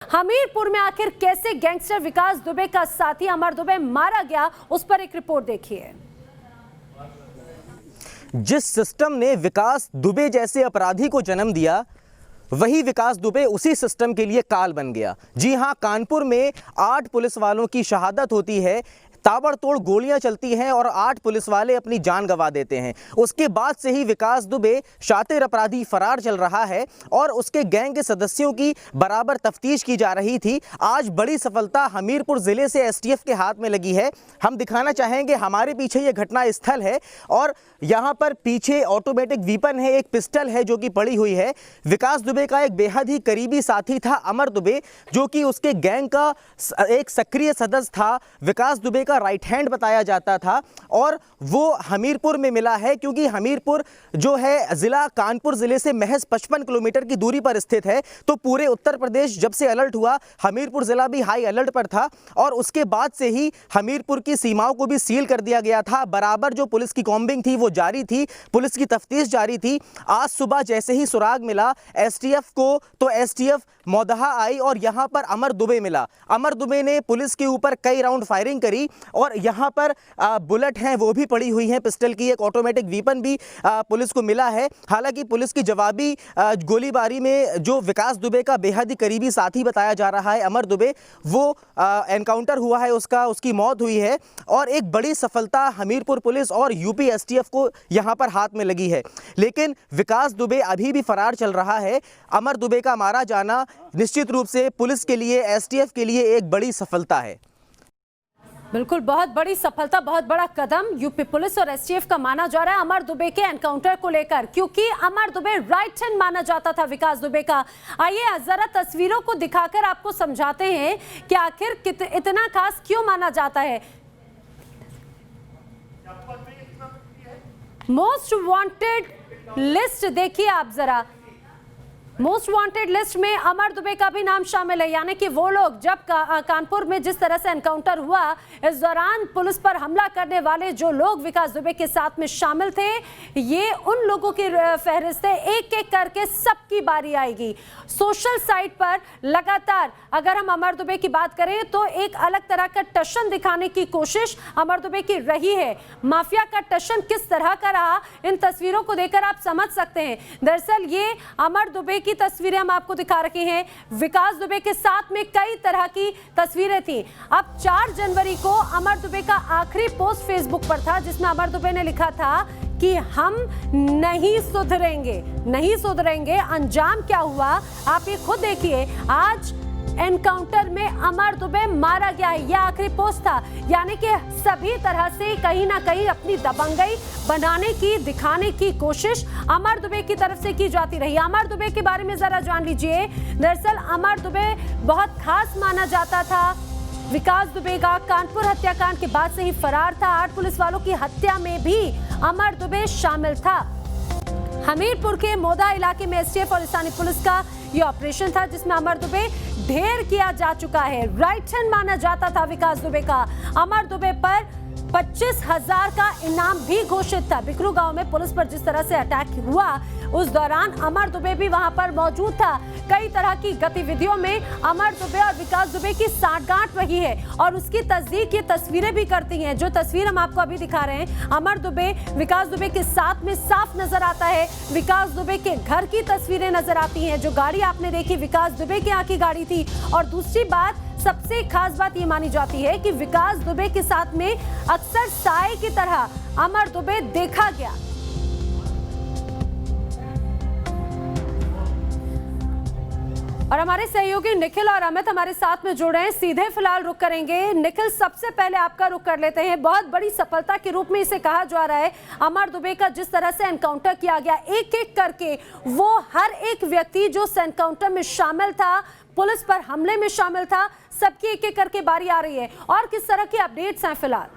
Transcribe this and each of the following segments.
हमीरपुर में आखिर कैसे गैंगस्टर विकास दुबे का साथी अमर दुबे मारा गया, उस पर एक रिपोर्ट देखिए। जिस सिस्टम ने विकास दुबे जैसे अपराधी को जन्म दिया, वही विकास दुबे उसी सिस्टम के लिए काल बन गया। जी हां, कानपुर में 8 पुलिस वालों की शहादत होती है, ताबड़तोड़ गोलियां चलती हैं और 8 पुलिस वाले अपनी जान गंवा देते हैं। उसके बाद से ही विकास दुबे शातिर अपराधी फरार चल रहा है और उसके गैंग के सदस्यों की बराबर तफ्तीश की जा रही थी। आज बड़ी सफलता हमीरपुर जिले से एसटीएफ के हाथ में लगी है। हम दिखाना चाहेंगे, हमारे पीछे ये घटना स्थल है और यहाँ पर पीछे ऑटोमेटिक वीपन है, एक पिस्टल है जो कि पड़ी हुई है। विकास दुबे का एक बेहद ही करीबी साथी था अमर दुबे, जो कि उसके गैंग का एक सक्रिय सदस्य था। विकास दुबे का राइट हैंड बताया जाता था और वो हमीरपुर में मिला है, क्योंकि हमीरपुर जो है जिला कानपुर जिले से महज 55 किलोमीटर की दूरी पर स्थित है। तो पूरे उत्तर प्रदेश जब से अलर्ट हुआ, हमीरपुर जिला भी हाई अलर्ट पर था और उसके बाद से ही हमीरपुर की सीमाओं को भी सील कर दिया गया था। बराबर जो पुलिस की कॉम्बिंग थी वो जारी थी, पुलिस की तफ्तीश जारी थी। आज सुबह जैसे ही सुराग मिला एसटीएफ को, तो एसटीएफ मौदहा आई और यहां पर अमर दुबे मिला। अमर दुबे ने पुलिस के ऊपर कई राउंड फायरिंग करी और यहां पर बुलेट हैं वो भी पड़ी हुई हैं, पिस्टल की एक ऑटोमेटिक वीपन भी पुलिस को मिला है। हालांकि पुलिस की जवाबी गोलीबारी में जो विकास दुबे का बेहद ही करीबी साथी बताया जा रहा है अमर दुबे, वो एनकाउंटर हुआ है, उसकी मौत हुई है और एक बड़ी सफलता हमीरपुर पुलिस और यूपी एसटीएफ को यहां पर हाथ में लगी है। लेकिन विकास दुबे अभी भी फरार चल रहा है। अमर दुबे का मारा जाना निश्चित रूप से पुलिस के लिए, एसटीएफ के लिए एक बड़ी सफलता है। बिल्कुल, बहुत बड़ी सफलता, बहुत बड़ा कदम यूपी पुलिस और एसटीएफ का माना जा रहा है अमर दुबे के एनकाउंटर को लेकर, क्योंकि अमर दुबे राइट हैंड माना जाता था विकास दुबे का। आइए जरा तस्वीरों को दिखाकर आपको समझाते हैं कि आखिर इतना खास क्यों माना जाता है। मोस्ट वांटेड लिस्ट देखिए आप जरा। मोस्ट वांटेड लिस्ट में अमर दुबे का भी नाम शामिल है, यानी कि वो लोग जब कानपुर में जिस तरह से एनकाउंटर हुआ, इस दौरान पुलिस पर हमला करने वाले जो लोग विकास दुबे के साथ में शामिल थे, ये उन लोगों की फहरिस्त है। एक एक करके सबकी बारी आएगी। सोशल साइट पर लगातार अगर हम अमर दुबे की बात करें तो एक अलग तरह का टशन दिखाने की कोशिश अमर दुबे की रही है। माफिया का टशन किस तरह का रहा, इन तस्वीरों को देखकर आप समझ सकते हैं। दरअसल ये अमर दुबे की तस्वीरें हम आपको दिखा रखे हैं। विकास दुबे के साथ में कई तरह की तस्वीरें थी। अब 4 जनवरी को अमर दुबे का आखिरी पोस्ट फेसबुक पर था, जिसमें अमर दुबे ने लिखा था कि हम नहीं सुधरेंगे। अंजाम क्या हुआ आप ये खुद देखिए। आज एनकाउंटर में अमर दुबे मारा गया है, यह आखिरी पोस्ट था। यानी कि सभी तरह से कहीं ना कहीं अपनी दबंगई बनाने की, दिखाने की कोशिश अमर दुबे की तरफ से की जाती रही। अमर दुबे के बारे में जरा जान लीजिए। दरअसल अमर दुबे बहुत खास माना जाता था। विकास दुबे का कानपुर हत्याकांड के बाद से ही फरार था। 8 पुलिस वालों की हत्या में भी अमर दुबे शामिल था। हमीरपुर के मोदा इलाके में एसटीएफ और स्थानीय पुलिस का यह ऑपरेशन था, जिसमें अमर दुबे ढेर किया जा चुका है। राइट हैंड माना जाता था विकास दुबे का। अमर दुबे पर 25,000 का इनाम भी घोषित था। बिकरू गांव में पुलिस पर जिस तरह से अटैक हुआ, उस दौरान अमर दुबे भी वहां पर मौजूद था। कई तरह की गतिविधियों में अमर दुबे और विकास दुबे की सांठगांठ रही है और उसकी तस्दीक ये तस्वीरें भी करती हैं। जो तस्वीर हम आपको अभी दिखा रहे हैं, अमर दुबे विकास दुबे के साथ में साफ नजर आता है। विकास दुबे के घर की तस्वीरें नजर आती हैं। जो गाड़ी आपने देखी विकास दुबे के यहाँ की गाड़ी थी। और दूसरी बात, सबसे खास बात ये मानी जाती है कि विकास दुबे के साथ में अक्सर साए की तरह अमर दुबे देखा गया। और हमारे सहयोगी निखिल और अमित हमारे साथ में जुड़ रहे हैं, सीधे फिलहाल रुक करेंगे। निखिल, सबसे पहले आपका रुक कर लेते हैं। बहुत बड़ी सफलता के रूप में इसे कहा जा रहा है। अमर दुबे का जिस तरह से एनकाउंटर किया गया, एक एक करके वो हर एक व्यक्ति जो एनकाउंटर में शामिल था, पुलिस पर हमले में शामिल था, सबकी एक एक करके बारी आ रही है। और किस तरह की अपडेट्स हैं फिलहाल?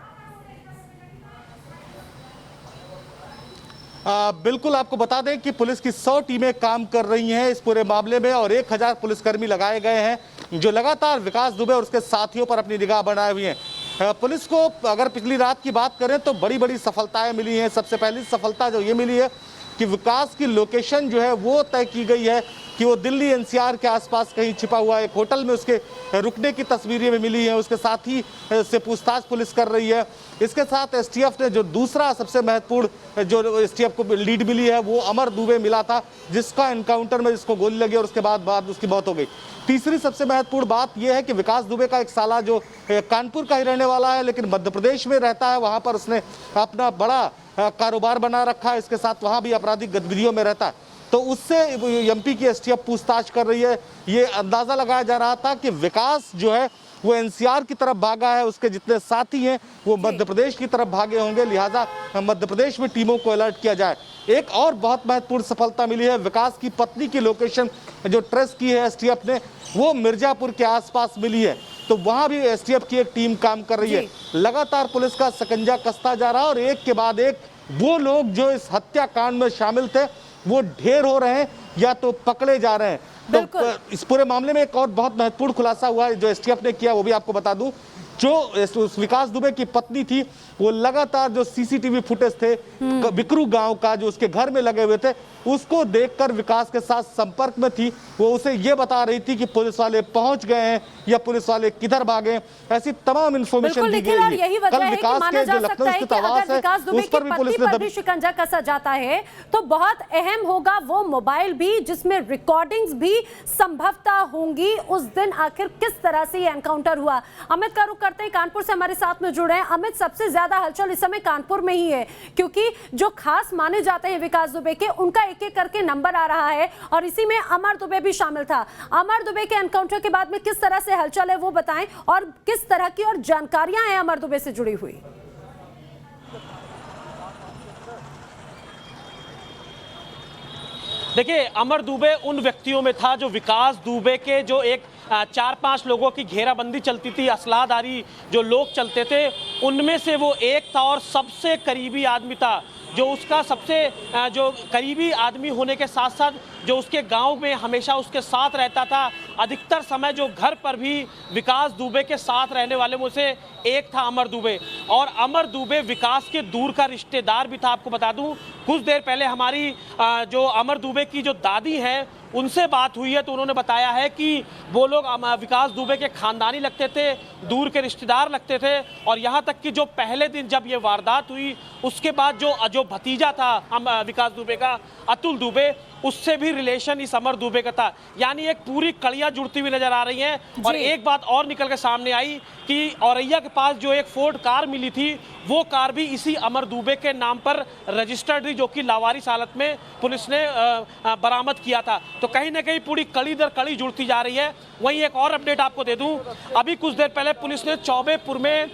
बिल्कुल, आपको बता दें कि पुलिस की 100 टीमें काम कर रही हैं इस पूरे मामले में और 1000 पुलिसकर्मी लगाए गए हैं, जो लगातार विकास दुबे और उसके साथियों पर अपनी निगाह बनाए हुए हैं। पुलिस को अगर पिछली रात की बात करें तो बड़ी बड़ी सफलताएं मिली हैं। सबसे पहली सफलता जो ये मिली है कि विकास की लोकेशन जो है वो तय की गई है कि कि वो दिल्ली एनसीआर के आसपास कहीं छिपा हुआ है। एक होटल में उसके रुकने की तस्वीरें भी मिली हैं। उसके साथी से पूछताछ पुलिस कर रही है। इसके साथ एसटीएफ ने जो दूसरा सबसे महत्वपूर्ण जो एसटीएफ को लीड मिली है वो अमर दुबे मिला था, जिसका एनकाउंटर में जिसको गोली लगी और उसके बाद उसकी मौत हो गई। तीसरी सबसे महत्वपूर्ण बात यह है कि विकास दुबे का एक साला जो कानपुर का ही रहने वाला है लेकिन मध्य प्रदेश में रहता है, वहां पर उसने अपना बड़ा कारोबार बना रखा है, इसके साथ वहां भी आपराधिक गतिविधियों में रहता है। तो उससे एमपी की एसटीएफ पूछताछ कर रही है। ये अंदाजा लगाया जा रहा था कि विकास जो है वो एनसीआर की तरफ भागा है, उसके जितने साथी हैं वो मध्य प्रदेश की तरफ भागे होंगे, लिहाजा मध्य प्रदेश में टीमों को अलर्ट किया जाए। एक और बहुत महत्वपूर्ण सफलता मिली है, विकास की पत्नी की लोकेशन जो ट्रेस की है एसटीएफ ने, वो मिर्जापुर के आसपास मिली है। तो वहां भी एसटीएफ की एक टीम काम कर रही है। लगातार पुलिस का सकंजा कसता जा रहा है और एक के बाद एक वो लोग जो इस हत्याकांड में शामिल थे वो ढेर हो रहे हैं या तो पकड़े जा रहे हैं। तो इस पूरे मामले में एक और बहुत महत्वपूर्ण खुलासा हुआ है जो एसटीएफ ने किया, वो भी आपको बता दूं। जो विकास दुबे की पत्नी थी वो लगातार जो सीसीटीवी फुटेज थे बिकरू गांव का जो उसके घर में लगे हुए थे उसको देखकर विकास के साथ संपर्क में थी। वो उसे ये बता रही थी कि पुलिस वाले पहुंच गए हैं या पुलिस वाले किधर भागे, ऐसी तमाम इंफॉर्मेशन दी गई है। यही वजह है कि माना जा सकता है कि अगर विकास दुबे की पत्नी पर भी शिकंजा कसा जाता है तो बहुत अहम होगा वो मोबाइल भी जिसमें रिकॉर्डिंग्स भी संभवतः होंगी उस दिन आखिर किस तरह से एनकाउंटर हुआ। अमित का रुख करते ही कानपुर से हमारे साथ में जुड़े हैं। अमित, सबसे ज्यादा हलचल इस समय कानपुर में ही है क्योंकि जो खास माने जाते हैं विकास दुबे के उनका एक एक करके नंबर आ रहा है और इसी में अमर दुबे भी शामिल था। अमर दुबे के एनकाउंटर के बाद में किस तरह से हलचल है वो बताएं और किस तरह की और जानकारियां हैं अमर दुबे से जुड़ी हुई। देखिए, अमर दुबे उन व्यक्तियों में था जो विकास दुबे के जो एक 4-5 लोगों की घेराबंदी चलती थी, असलाधारी जो लोग चलते थे उनमें से वो एक था और सबसे करीबी आदमी था। जो उसका सबसे जो करीबी आदमी होने के साथ साथ जो उसके गांव में हमेशा उसके साथ रहता था, अधिकतर समय जो घर पर भी विकास दुबे के साथ रहने वाले में से एक था अमर दुबे। और अमर दुबे विकास के दूर का रिश्तेदार भी था। आपको बता दूं, कुछ देर पहले हमारी जो अमर दुबे की जो दादी हैं उनसे बात हुई है तो उन्होंने बताया है कि वो लोग विकास दुबे के खानदानी लगते थे, दूर के रिश्तेदार लगते थे। और यहाँ तक कि जो पहले दिन जब ये वारदात हुई उसके बाद जो भतीजा था विकास दुबे का, अतुल दुबे, उससे भी रिलेशन इस अमर दुबे का था। यानी एक पूरी कड़ियां जुड़ती हुई नजर आ रही हैं। और एक बात और निकल के सामने आई कि औरैया के पास जो एक फोर्ड कार मिली थी वो कार भी इसी अमर दुबे के नाम पर रजिस्टर्ड थी, जो कि लावारिस हालत में पुलिस ने बरामद किया था। तो कहीं ना कहीं पूरी कड़ी दर कड़ी जुड़ती जा रही है। वहीं एक और अपडेट आपको दे दूं, अभी कुछ देर पहले पुलिस ने चौबेपुर में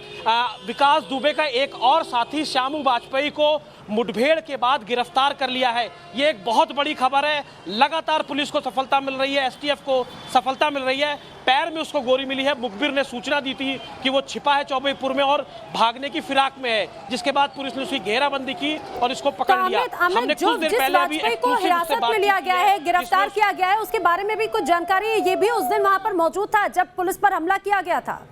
विकास दुबे का एक और साथी श्यामू वाजपेयी को मुठभेड़ के बाद गिरफ्तार कर लिया है। ये एक बहुत बड़ी खबर है। लगातार पुलिस को सफलता मिल रही है, एसटीएफ को सफलता मिल रही है। पैर में उसको गोली मिली है। मुखबिर ने सूचना दी थी कि वो छिपा है चौबेपुर में और भागने की फिराक में है, जिसके बाद पुलिस ने उसकी घेराबंदी की और इसको पकड़ लिया। हमने कुछ देर पहले अभी को हिरासत में लिया गया है, गिरफ्तार किया गया है, उसके बारे में भी कुछ जानकारी है। ये भी उस दिन वहां पर मौजूद था जब पुलिस पर हमला किया गया था।